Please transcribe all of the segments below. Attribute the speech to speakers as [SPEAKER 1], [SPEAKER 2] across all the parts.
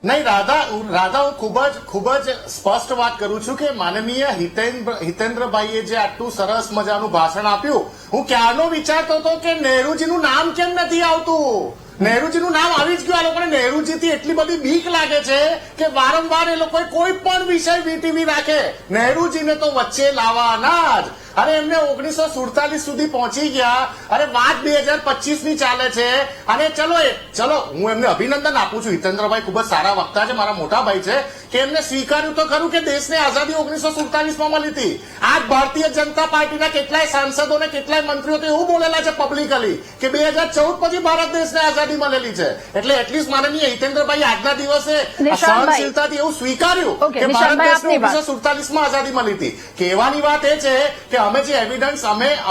[SPEAKER 1] નહીં રાધા હું ખૂબ જ સ્પષ્ટ વાત કરું છું કે માનનીય હિતેન્દ્રભાઈએ જે આટલું સરસ મજાનું ભાષણ આપ્યું, હું ક્યારનો વિચારતો હતો કે નહેરુજીનું નામ કેમ નથી આવતું. નહેરુજીનું નામ આવી જ ગયું. આ લોકોને નહેરુજીથી એટલી બધી બીક લાગે છે કે વારંવાર એ લોકોએ કોઈ પણ વિષય વીટીવી રાખે. નહેરુજીને તો વચ્ચે લાવવાના જ. અરે એમને 1947 સુધી પહોંચી ગયા. અરે વાત 2025 ની ચાલે છે. અને ચલો હું એમને અભિનંદન આપું છું. હિતેન્દ્રભાઈ ખૂબ જ સારા વક્તા છે, મારા મોટા ભાઈ છે, કે એમને સ્વીકાર્યું તો ખરું કે દેશને આઝાદી 1947 માં મળી હતી. આજ ભારતીય જનતા પાર્ટીના કેટલાય સાંસદો ને કેટલાય મંત્રીઓ તો એવું બોલેલા છે પબ્લિકલી કે 2014 પછી ભારત દેશને આઝાદી મળેલી છે. એટલે એટલીસ્ટ માનનીય હિતેન્દ્રભાઈ આજના દિવસે સહનશીલતાથી એવું સ્વીકાર્યું કે ભારત દેશને 1947 માં આઝાદી મળી હતી. કહેવાની વાત એ છે કે અમે જે એવિડન્સ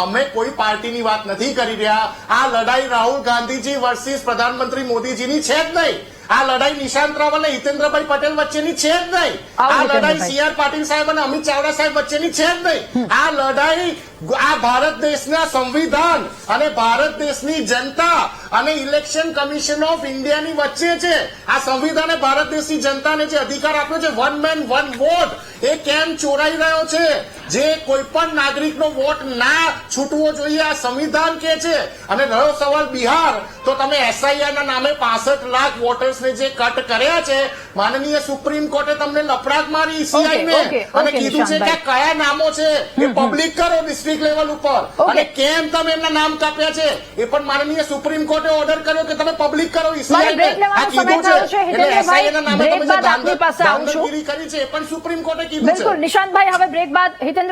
[SPEAKER 1] અમે કોઈ પાર્ટીની વાત નથી કરી રહ્યા. આ લડાઈ રાહુલ ગાંધીજી વર્સિસ પ્રધાનમંત્રી મોદીજીની છે જ નહીં. આ લડાઈ નિશાંત રાવલ અને હિતેન્દ્રભાઈ પટેલ વચ્ચેની છે જ નહીં. આ લડાઈ CR પાટીલ સાહેબ અને અમિત ચાવડા સાહેબ વચ્ચેની છે જ નહીં. આ લડાઈ આ ભારત દેશના સંવિધાન અને ભારત દેશની જનતા અને ઇલેક્શન કમિશન ઓફ ઇન્ડિયાની વચ્ચે છે. આ સંવિધાને ભારત દેશની જનતાને જે અધિકાર આપ્યો છે, વન મેન વન વોટ, એ કેમ ચોરાઈ રહ્યો છે? જે કોઈ પણ નાગરિકનો વોટ ના છૂટવો જોઈએ આ સંવિધાન કે છે. અને રહ્યો સવાલ બિહાર, તો તમે SIR ના નામે 65 લાખ વોટર્સને જે કટ કર્યા છે, માનનીય સુપ્રીમ કોર્ટે તમને લપડાક મારી CI ને અને કીધું છે કે કયા નામો છે એ પબ્લિક કરો ડિસ્ટ્રિક્ટ લેવલ ઉપર. અને કેમ તમે એમના નામ કાપ્યા છે એ પણ માનનીય સુપ્રીમ કોર્ટે ઓર્ડર કર્યો કે તમે પબ્લિક કરો CI ને. આ કીધું છે. એટલે SIR ના નામે તમે જે દાદાગીરી કરી છે એ પણ સુપ્રીમ કોર્ટે કીધું છે.
[SPEAKER 2] બિલકુલ નિશાંતભાઈ, હવે બ્રેક બાદ હિતેન્દ્ર